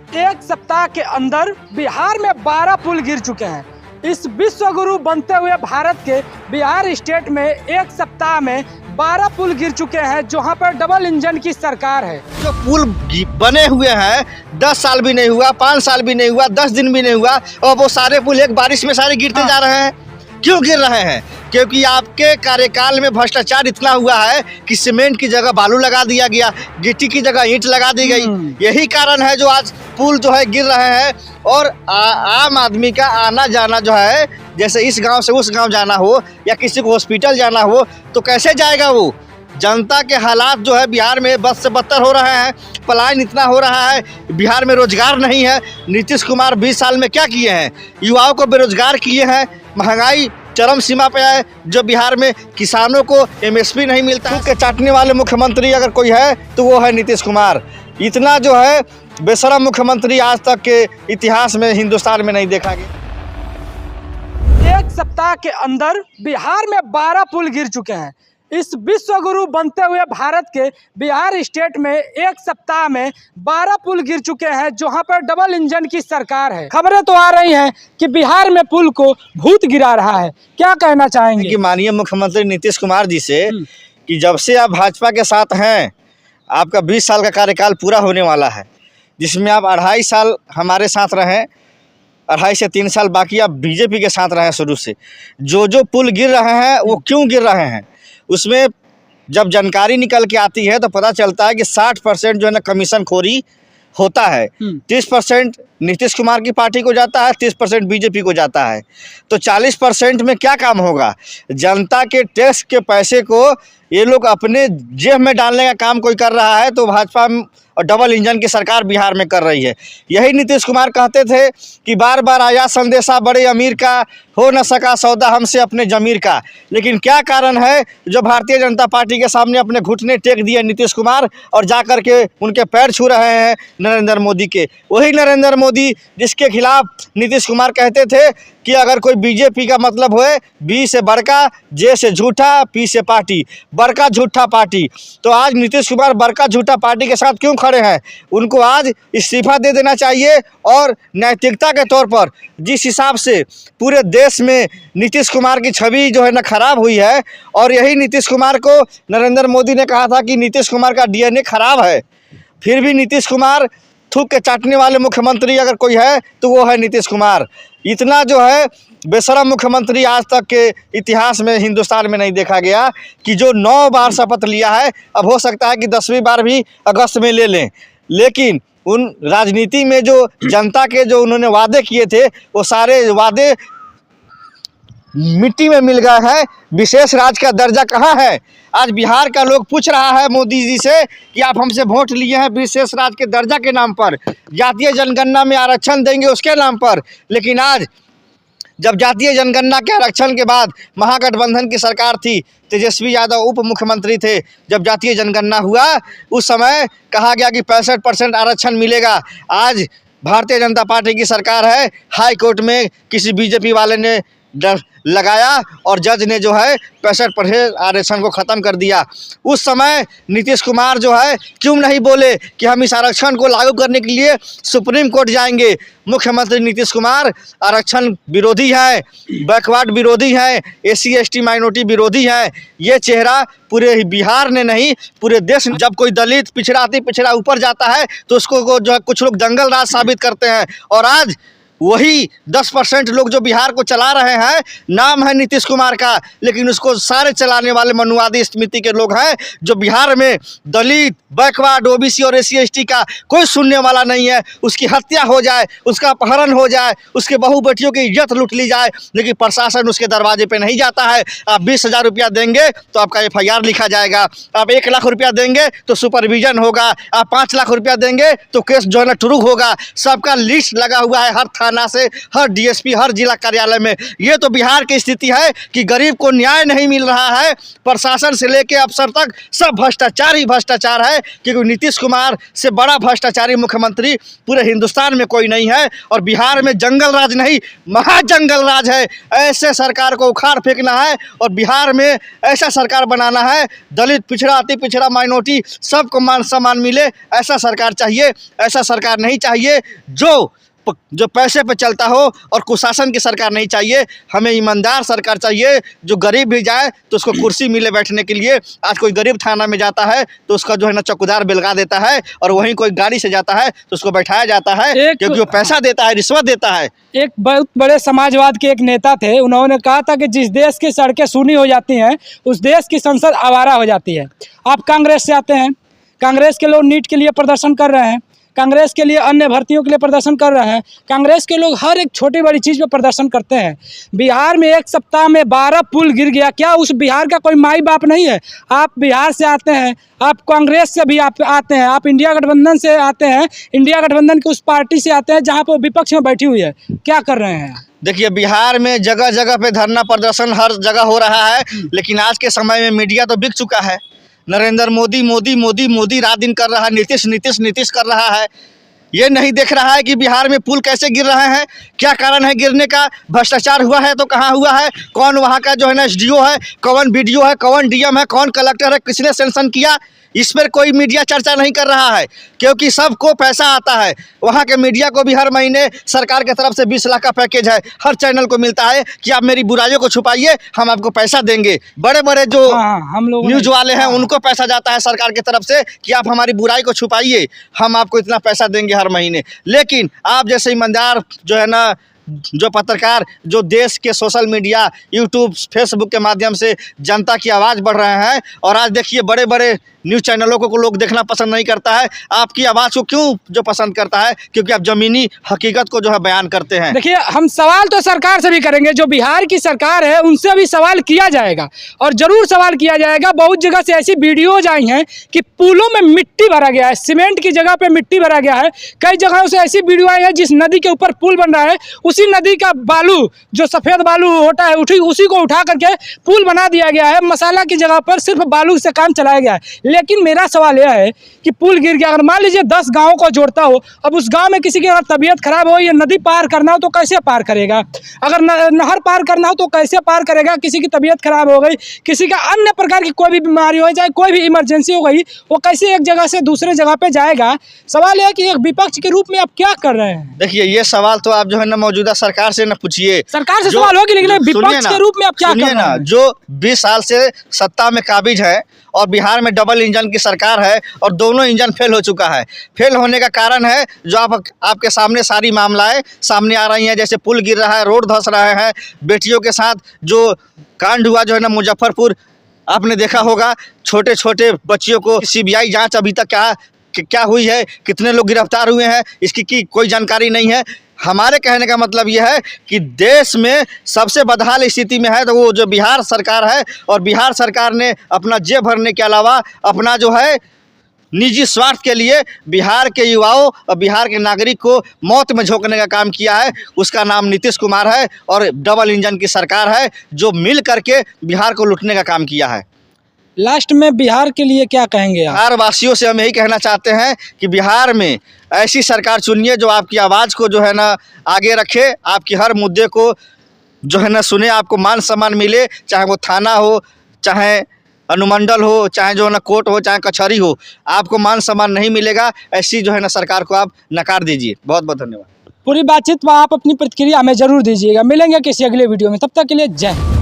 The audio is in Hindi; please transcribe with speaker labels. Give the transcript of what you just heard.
Speaker 1: एक सप्ताह के अंदर बिहार में 12 पुल गिर चुके हैं। इस विश्व गुरु बनते हुए भारत के बिहार स्टेट में एक सप्ताह में 12 पुल गिर चुके हैं, जहां पर डबल इंजन की सरकार है।
Speaker 2: जो पुल बने हुए हैं 10 साल भी नहीं हुआ, 5 साल भी नहीं हुआ, 10 दिन भी नहीं हुआ और वो सारे पुल एक बारिश में सारे गिरते जा रहे हैं। क्यों गिर रहे हैं? क्योंकि आपके कार्यकाल में भ्रष्टाचार इतना हुआ है कि सीमेंट की जगह बालू लगा दिया गया, गिट्टी की जगह ईंट लगा दी गई। यही कारण है जो आज पुल जो है गिर रहे हैं। और आम आदमी का आना जाना जो है, जैसे इस गांव से उस गांव जाना हो या किसी को हॉस्पिटल जाना हो तो कैसे जाएगा वो? जनता के हालात जो है बिहार में बद से बदतर हो रहे हैं। पलायन इतना हो रहा है, बिहार में रोजगार नहीं है। नीतीश कुमार 20 साल में क्या किए हैं? युवाओं को बेरोजगार किए हैं, महंगाई चरम सीमा पे है। जो बिहार में किसानों को एमएसपी नहीं मिलता है। के चाटने वाले मुख्यमंत्री अगर कोई है तो वो है नीतीश कुमार। इतना जो है बेशरम मुख्यमंत्री आज तक के इतिहास में हिंदुस्तान में नहीं देखा गया।
Speaker 1: एक सप्ताह के अंदर बिहार में 12 पुल गिर चुके हैं। इस विश्व गुरु बनते हुए भारत के बिहार स्टेट में एक सप्ताह में 12 पुल गिर चुके हैं, जहां पर डबल इंजन की सरकार है। खबरें तो आ रही हैं कि बिहार में पुल को भूत गिरा रहा है। क्या कहना चाहेंगे?
Speaker 2: कि माननीय मुख्यमंत्री नीतीश कुमार जी से कि जब से आप भाजपा के साथ हैं, आपका 20 साल का कार्यकाल पूरा होने वाला है, जिसमें आप 2.5 साल हमारे साथ रहें, 2.5 से 3 साल बाकी आप बीजेपी के साथ रहें। शुरू से जो पुल गिर रहे हैं वो क्यों गिर रहे हैं, उसमें जब जानकारी निकल के आती है तो पता चलता है कि 60% जो है ना कमीशन खोरी होता है। 30% नीतीश कुमार की पार्टी को जाता है, 30% बीजेपी को जाता है। तो 40% में क्या काम होगा? जनता के टैक्स के पैसे को ये लोग अपने जेब में डालने का काम कोई कर रहा है, तो भाजपा और डबल इंजन की सरकार बिहार में कर रही है। यही नीतीश कुमार कहते थे कि बार बार आया संदेशा बड़े अमीर का, हो न सका सौदा हमसे अपने जमीर का। लेकिन क्या कारण है जो भारतीय जनता पार्टी के सामने अपने घुटने टेक दिए नीतीश कुमार और जा कर के उनके पैर छू रहे हैं नरेंद्र मोदी के? वही नरेंद्र मोदी जिसके खिलाफ नीतीश कुमार कहते थे कि अगर कोई बीजेपी का मतलब होए, बी से बड़का, जे से झूठा, पी से पार्टी, बड़का झूठा पार्टी। तो आज नीतीश कुमार बड़का झूठा पार्टी के साथ क्यों खड़े हैं? उनको आज इस्तीफा दे देना चाहिए। और नैतिकता के तौर पर जिस हिसाब से पूरे देश में नीतीश कुमार की छवि जो है ना खराब हुई है, और यही नीतीश कुमार को नरेंद्र मोदी ने कहा था कि नीतीश कुमार का डीएनए खराब है, फिर भी नीतीश कुमार थूक के चाटने वाले मुख्यमंत्री अगर कोई है तो वो है नीतीश कुमार। इतना जो है बेशरम मुख्यमंत्री आज तक के इतिहास में हिंदुस्तान में नहीं देखा गया कि जो 9 बार शपथ लिया है। अब हो सकता है कि 10वीं बार भी अगस्त में ले लें, लेकिन उन राजनीति में जो जनता के जो उन्होंने वादे किए थे वो सारे वादे मिट्टी में मिल गए हैं। विशेष राज्य का दर्जा कहाँ है? आज बिहार का लोग पूछ रहा है मोदी जी से कि आप हमसे वोट लिए हैं विशेष राज्य के दर्जा के नाम पर, जातीय जनगणना में आरक्षण देंगे उसके नाम पर। लेकिन आज जब जातीय जनगणना के आरक्षण के बाद महागठबंधन की सरकार थी, तेजस्वी यादव उप मुख्यमंत्री थे, जब जातीय जनगणना हुआ उस समय कहा गया कि 65% आरक्षण मिलेगा। आज भारतीय जनता पार्टी की सरकार है, हाई कोर्ट में किसी बीजेपी वाले ने लगाया और जज ने जो है 65% आरक्षण को ख़त्म कर दिया। उस समय नीतीश कुमार जो है क्यों नहीं बोले कि हम इस आरक्षण को लागू करने के लिए सुप्रीम कोर्ट जाएंगे? मुख्यमंत्री नीतीश कुमार आरक्षण विरोधी हैं, बैकवर्ड विरोधी हैं, SC ST माइनॉरिटी विरोधी हैं। ये चेहरा पूरे बिहार ने नहीं पूरे देश में, जब कोई दलित पिछड़ा ऊपर जाता है तो उसको जो है कुछ लोग जंगल राज साबित करते हैं। और आज वही 10% लोग जो बिहार को चला रहे हैं, नाम है नीतीश कुमार का, लेकिन उसको सारे चलाने वाले मनुवादी समिति के लोग हैं, जो बिहार में दलित, बैकवर्ड, OBC और SC ST का कोई सुनने वाला नहीं है। उसकी हत्या हो जाए, उसका अपहरण हो जाए, उसके बहू बेटियों की इज्जत लूट ली जाए, लेकिन प्रशासन उसके दरवाजे पे नहीं जाता है। आप 20,000 रुपया देंगे तो आपका FIR लिखा जाएगा, आप 1 लाख रुपया देंगे तो सुपरविजन होगा, आप 5 लाख रुपया देंगे तो केस जो है ना शुरू होगा। सबका लिस्ट लगा हुआ है हर थाने थाना से हर डीएसपी, हर जिला कार्यालय में। ये तो बिहार की स्थिति है कि गरीब को न्याय नहीं मिल रहा है। प्रशासन से लेके अफसर तक सब भ्रष्टाचार ही भ्रष्टाचार है, क्योंकि नीतीश कुमार से बड़ा भ्रष्टाचारी मुख्यमंत्री पूरे हिंदुस्तान में कोई नहीं है। और बिहार में जंगल राज नहीं, महाजंगल राज है। ऐसे सरकार को उखाड़ फेंकना है और बिहार में ऐसा सरकार बनाना है, दलित, पिछड़ा, अति पिछड़ा, माइनॉरिटी सबको मान सम्मान मिले, ऐसा सरकार चाहिए। ऐसा सरकार नहीं चाहिए जो पैसे पे चलता हो, और कुशासन की सरकार नहीं चाहिए। हमें ईमानदार सरकार चाहिए, जो गरीब भी जाए तो उसको कुर्सी मिले बैठने के लिए। आज कोई गरीब थाना में जाता है तो उसका जो है ना चौकीदार बेलगा देता है, और वहीं कोई गाड़ी से जाता है तो उसको बैठाया जाता है, क्योंकि वो पैसा देता है, रिश्वत देता है।
Speaker 1: एक बहुत बड़े समाजवाद के एक नेता थे, उन्होंने कहा था कि जिस देश की सड़कें सूनी हो जाती हैं उस देश की संसद आवारा हो जाती है। आप कांग्रेस से आते हैं, कांग्रेस के लोग नीट के लिए प्रदर्शन कर रहे हैं, कांग्रेस के लिए अन्य भर्तियों के लिए प्रदर्शन कर रहे हैं, कांग्रेस के लोग हर एक छोटी बड़ी चीज़ पे प्रदर्शन करते हैं। बिहार में एक सप्ताह में 12 पुल गिर गया, क्या उस बिहार का कोई माई बाप नहीं है? आप बिहार से आते हैं, आप कांग्रेस से भी आप आते हैं, आप इंडिया गठबंधन से आते हैं, इंडिया गठबंधन की उस पार्टी से आते हैं जहाँ पर विपक्ष में बैठी हुई है, क्या कर रहे हैं?
Speaker 2: देखिए, बिहार में जगह जगह पे धरना प्रदर्शन हर जगह हो रहा है, लेकिन आज के समय में मीडिया तो बिक चुका है। नरेंद्र मोदी मोदी मोदी मोदी रात दिन कर रहा है, नीतीश नीतीश नीतीश कर रहा है। ये नहीं देख रहा है कि बिहार में पुल कैसे गिर रहे हैं, क्या कारण है गिरने का। भ्रष्टाचार हुआ है तो कहाँ हुआ है, कौन वहाँ का जो है ना एसडीओ है, कौन बीडीओ है, कौन डीएम है, कौन कलेक्टर है, किसने सैंक्शन किया, इस पर कोई मीडिया चर्चा नहीं कर रहा है, क्योंकि सबको पैसा आता है। वहाँ के मीडिया को भी हर महीने सरकार की तरफ से 20 लाख का पैकेज है, हर चैनल को मिलता है कि आप मेरी बुराइयों को छुपाइए, हम आपको पैसा देंगे। बड़े बड़े जो
Speaker 1: हम लोग
Speaker 2: न्यूज वाले हैं उनको पैसा जाता है सरकार की तरफ से कि आप हमारी बुराई को छुपाइए, हम आपको इतना पैसा देंगे हर महीने। लेकिन आप जैसे ईमानदार जो है ना, जो पत्रकार, जो देश के सोशल मीडिया, यूट्यूब, फेसबुक के माध्यम से जनता की आवाज़ बढ़ रहे हैं, और आज देखिए बड़े बड़े न्यूज़ चैनलों को लोग देखना पसंद नहीं करता है। आपकी आवाज़ को क्यों जो पसंद करता है? क्योंकि आप ज़मीनी हकीकत को जो है बयान करते हैं।
Speaker 1: देखिए, हम सवाल तो सरकार से भी करेंगे, जो बिहार की सरकार है उनसे भी सवाल किया जाएगा, और ज़रूर सवाल किया जाएगा। बहुत जगह से ऐसी वीडियोज आई हैं कि पुलों में मिट्टी भरा गया है, सीमेंट की जगह पे मिट्टी भरा गया है। कई जगहों से ऐसी वीडियो आई है जिस नदी के ऊपर पुल बन रहा है, उसी नदी का बालू, जो सफ़ेद बालू होता है, उसी को उठा करके पुल बना दिया गया है। मसाला की जगह पर सिर्फ बालू से काम चलाया गया है। लेकिन मेरा सवाल यह है कि पुल गिर गया, अगर मान लीजिए 10 गाँव को जोड़ता हो, अब उस गाँव में किसी की अगर तबीयत खराब हो या नदी पार करना हो तो कैसे पार करेगा? अगर नहर पार करना हो तो कैसे पार करेगा? किसी की तबीयत खराब हो गई, किसी का अन्य प्रकार की कोई भी बीमारी हो जाए, कोई भी इमरजेंसी हो गई, वो कैसे एक जगह से दूसरे जगह पे जाएगा? सवाल यह है कि एक विपक्ष के रूप में आप क्या कर रहे हैं?
Speaker 2: देखिए, ये सवाल तो आप जो है ना मौजूदा सरकार से न पूछिए,
Speaker 1: सरकार से सवाल होगी, लेकिन विपक्ष के रूप में आप क्या कर रहे हैं?
Speaker 2: जो 20 साल से सत्ता में काबिज है, और बिहार में डबल इंजन की सरकार है, और दोनों इंजन फेल हो चुका है। फेल होने का कारण है जो आपके सामने सारी मामलाएं सामने आ रही हैं, जैसे पुल गिर रहा है, रोड धंस रहे हैं, बेटियों के साथ जो कांड हुआ जो है ना मुजफ्फरपुर, आपने देखा होगा, छोटे छोटे बच्चियों को सीबीआई जांच अभी तक क्या हुई है, कितने लोग गिरफ्तार हुए हैं, इसकी कोई जानकारी नहीं है। हमारे कहने का मतलब यह है कि देश में सबसे बदहाल स्थिति में है तो वो जो बिहार सरकार है, और बिहार सरकार ने अपना जेब भरने के अलावा अपना जो है निजी स्वार्थ के लिए बिहार के युवाओं और बिहार के नागरिक को मौत में झोंकने का काम किया है। उसका नाम नीतीश कुमार है, और डबल इंजन की सरकार है जो मिल करके बिहार को लूटने का काम किया है।
Speaker 1: लास्ट में बिहार के लिए क्या कहेंगे आप?
Speaker 2: बिहार वासियों से हम यही कहना चाहते हैं कि बिहार में ऐसी सरकार चुनिए जो आपकी आवाज़ को जो है ना आगे रखे, आपकी हर मुद्दे को जो है ना सुने, आपको मान सम्मान मिले, चाहे वो थाना हो, चाहे अनुमंडल हो, चाहे जो है ना कोर्ट हो, चाहे कचहरी हो, आपको मान सम्मान नहीं मिलेगा। ऐसी जो है ना सरकार को आप नकार दीजिए। बहुत बहुत धन्यवाद।
Speaker 1: पूरी बातचीत में आप अपनी प्रतिक्रिया हमें जरूर दीजिएगा। मिलेंगे किसी अगले वीडियो में, तब तक के लिए जय हिंद।